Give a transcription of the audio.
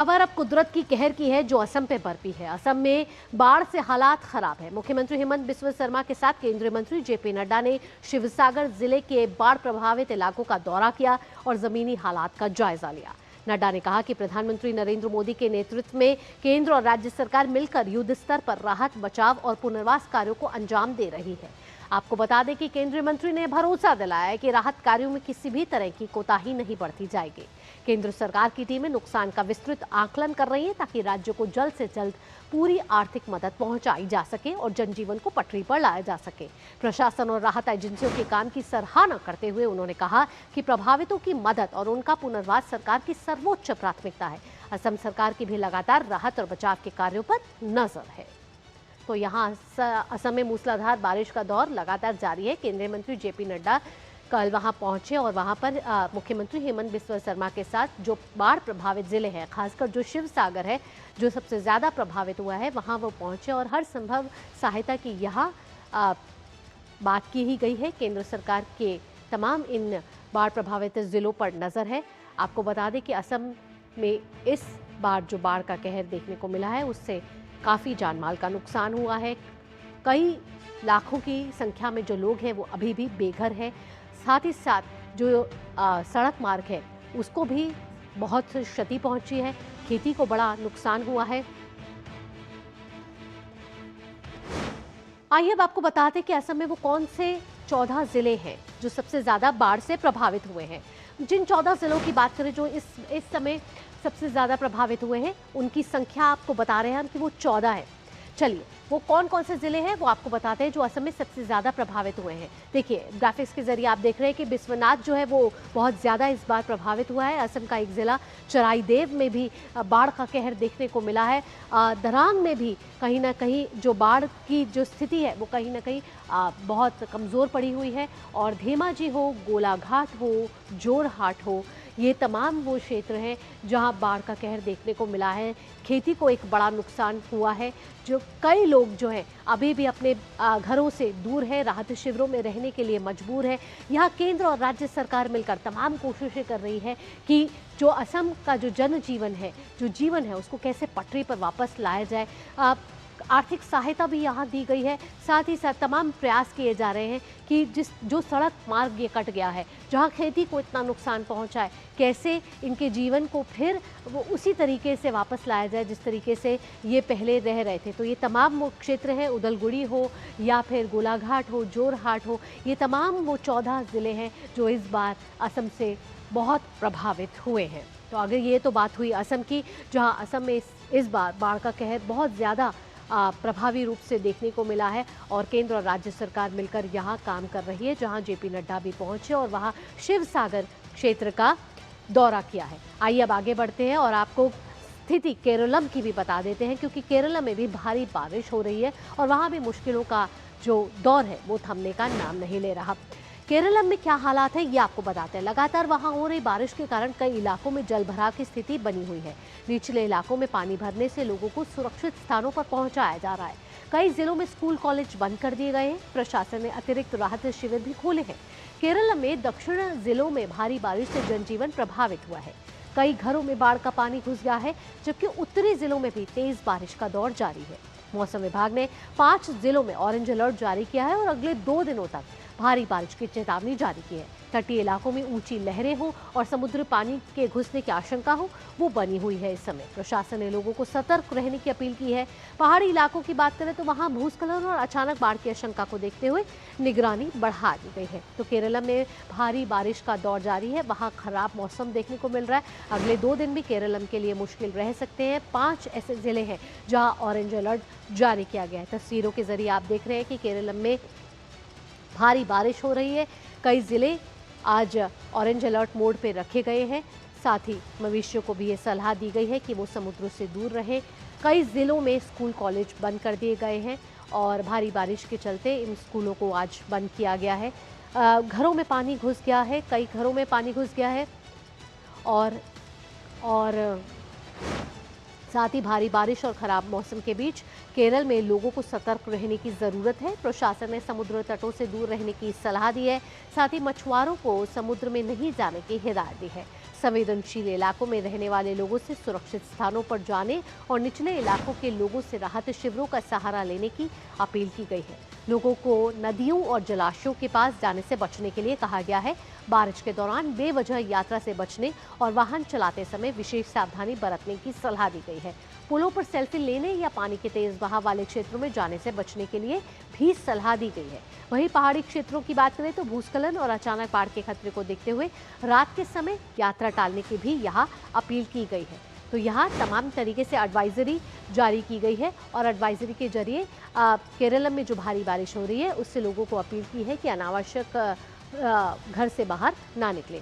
खबर अब कुदरत की कहर की है जो असम पे बरपी है। असम में बाढ़ से हालात खराब है। मुख्यमंत्री हेमंत बिस्वा शर्मा के साथ केंद्रीय मंत्री जेपी नड्डा ने शिवसागर जिले के बाढ़ प्रभावित इलाकों का दौरा किया और जमीनी हालात का जायजा लिया। नड्डा ने कहा कि प्रधानमंत्री नरेंद्र मोदी के नेतृत्व में केंद्र और राज्य सरकार मिलकर युद्ध स्तर पर राहत, बचाव और पुनर्वास कार्यों को अंजाम दे रही है। आपको बता दें कि केंद्रीय मंत्री ने भरोसा दिलाया है कि राहत कार्यों में किसी भी तरह की कोताही नहीं बरती जाएगी। केंद्र सरकार की टीमें नुकसान का विस्तृत आकलन कर रही है ताकि राज्य को जल्द से जल्द पूरी आर्थिक मदद पहुंचाई जा सके और जनजीवन को पटरी पर लाया जा सके। प्रशासन और राहत एजेंसियों के काम की सराहना करते हुए उन्होंने कहा कि प्रभावितों की मदद और उनका पुनर्वास सरकार की सर्वोच्च प्राथमिकता है। असम सरकार की भी लगातार राहत और बचाव के कार्यों पर नजर है। तो यहाँ असम में मूसलाधार बारिश का दौर लगातार जारी है। केंद्रीय मंत्री जेपी नड्डा कल वहां पहुंचे और वहां पर मुख्यमंत्री हेमंत बिस्वा शर्मा के साथ जो बाढ़ प्रभावित जिले हैं, खासकर जो शिवसागर है जो सबसे ज़्यादा प्रभावित हुआ है, वहां वो पहुंचे और हर संभव सहायता की यहाँ बात की ही गई है। केंद्र सरकार के तमाम इन बाढ़ प्रभावित जिलों पर नज़र है। आपको बता दें कि असम में इस बार जो बाढ़ का कहर देखने को मिला है उससे काफ़ी जान माल का नुकसान हुआ है। कई लाखों की संख्या में जो लोग हैं वो अभी भी बेघर है। साथ ही साथ जो सड़क मार्ग है उसको भी बहुत क्षति पहुंची है। खेती को बड़ा नुकसान हुआ है। आइए अब आपको बताते हैं कि असम में वो कौन से 14 जिले हैं जो सबसे ज़्यादा बाढ़ से प्रभावित हुए हैं। जिन 14 जिलों की बात करें जो इस समय सबसे ज़्यादा प्रभावित हुए हैं, उनकी संख्या आपको बता रहे हैं हम कि वो 14 है। चलिए वो कौन कौन से जिले हैं वो आपको बताते हैं जो असम में सबसे ज़्यादा प्रभावित हुए हैं। देखिए ग्राफिक्स के जरिए आप देख रहे हैं कि बिस्वनाथ जो है वो बहुत ज़्यादा इस बार प्रभावित हुआ है। असम का एक ज़िला चराईदेव में भी बाढ़ का कहर देखने को मिला है। दरांग में भी कहीं ना कहीं जो बाढ़ की जो स्थिति है वो कहीं ना कहीं बहुत कमज़ोर पड़ी हुई है। और धेमाजी हो, गोलाघाट हो, जोरहाट हो, ये तमाम वो क्षेत्र हैं जहां बाढ़ का कहर देखने को मिला है। खेती को एक बड़ा नुकसान हुआ है। जो कई लोग जो हैं अभी भी अपने घरों से दूर हैं, राहत शिविरों में रहने के लिए मजबूर है। यहाँ केंद्र और राज्य सरकार मिलकर तमाम कोशिशें कर रही है कि जो असम का जो जनजीवन है, जो जीवन है, उसको कैसे पटरी पर वापस लाया जाए। आर्थिक सहायता भी यहाँ दी गई है। साथ ही साथ तमाम प्रयास किए जा रहे हैं कि जो सड़क मार्ग ये कट गया है, जहाँ खेती को इतना नुकसान पहुँचा है, कैसे इनके जीवन को फिर वो उसी तरीके से वापस लाया जाए जिस तरीके से ये पहले रह रहे थे। तो ये तमाम वो क्षेत्र हैं, उदलगुड़ी हो या फिर गोलाघाट हो, जोरहाट हो, ये तमाम वो 14 ज़िले हैं जो इस बार असम से बहुत प्रभावित हुए हैं। तो अगर ये तो बात हुई असम की, जहाँ असम में इस बार बाढ़ का कहर बहुत ज़्यादा प्रभावी रूप से देखने को मिला है और केंद्र और राज्य सरकार मिलकर यहाँ काम कर रही है। जहाँ जेपी नड्डा भी पहुँचे और वहाँ शिवसागर क्षेत्र का दौरा किया है। आइए अब आगे बढ़ते हैं और आपको स्थिति केरलम की भी बता देते हैं, क्योंकि केरला में भी भारी बारिश हो रही है और वहाँ भी मुश्किलों का जो दौर है वो थमने का नाम नहीं ले रहा। केरलम में क्या हालात है ये आपको बताते हैं। लगातार वहां हो रही बारिश के कारण कई इलाकों में जलभराव की स्थिति बनी हुई है। निचले इलाकों में पानी भरने से लोगों को सुरक्षित स्थानों पर पहुंचाया जा रहा है। कई जिलों में स्कूल कॉलेज बंद कर दिए गए हैं। प्रशासन ने अतिरिक्त राहत शिविर भी खोले हैं। केरल में दक्षिण जिलों में भारी बारिश से जनजीवन प्रभावित हुआ है। कई घरों में बाढ़ का पानी घुस गया है, जबकि उत्तरी जिलों में भी तेज बारिश का दौर जारी है। मौसम विभाग ने 5 जिलों में ऑरेंज अलर्ट जारी किया है और अगले 2 दिनों तक भारी बारिश की चेतावनी जारी की है। तटीय इलाकों में ऊंची लहरें हो और समुद्र पानी के घुसने की आशंका हो, वो बनी हुई है। इस समय प्रशासन ने लोगों को सतर्क रहने की अपील की है। पहाड़ी इलाकों की बात करें तो वहां भूस्खलन और अचानक बाढ़ की आशंका को देखते हुए निगरानी बढ़ा दी गई है। तो केरल में भारी बारिश का दौर जारी है, वहां खराब मौसम देखने को मिल रहा है। अगले 2 दिन भी केरल के लिए मुश्किल रह सकते हैं। 5 ऐसे जिले हैं जहाँ ऑरेंज अलर्ट जारी किया गया है। तस्वीरों के जरिए आप देख रहे हैं कि केरल में भारी बारिश हो रही है। कई जिले आज ऑरेंज अलर्ट मोड पे रखे गए हैं। साथ ही मवेशियों को भी ये सलाह दी गई है कि वो समुद्र से दूर रहें। कई जिलों में स्कूल कॉलेज बंद कर दिए गए हैं और भारी बारिश के चलते इन स्कूलों को आज बंद किया गया है। घरों में पानी घुस गया है, कई घरों में पानी घुस गया है और साथ ही भारी बारिश और खराब मौसम के बीच केरल में लोगों को सतर्क रहने की ज़रूरत है। प्रशासन ने समुद्र तटों से दूर रहने की सलाह दी है। साथ ही मछुआरों को समुद्र में नहीं जाने की हिदायत दी है। संवेदनशील इलाकों में रहने वाले लोगों से सुरक्षित स्थानों पर जाने और निचले इलाकों के लोगों से राहत शिविरों का सहारा लेने की अपील की गई है। लोगों को नदियों और जलाशयों के पास जाने से बचने के लिए कहा गया है। बारिश के दौरान बेवजह यात्रा से बचने और वाहन चलाते समय विशेष सावधानी बरतने की सलाह दी गई है। पुलों पर सेल्फी लेने या पानी के तेज बहाव वाले क्षेत्रों में जाने से बचने के लिए भी सलाह दी गई है। वहीं पहाड़ी क्षेत्रों की बात करें तो भूस्खलन और अचानक बाढ़ के खतरे को देखते हुए रात के समय यात्रा टालने की भी यहाँ अपील की गई है। तो यहाँ तमाम तरीके से एडवाइजरी जारी की गई है और एडवाइजरी के जरिए केरल में जो भारी बारिश हो रही है उससे लोगों को अपील की है कि अनावश्यक घर से बाहर ना निकले।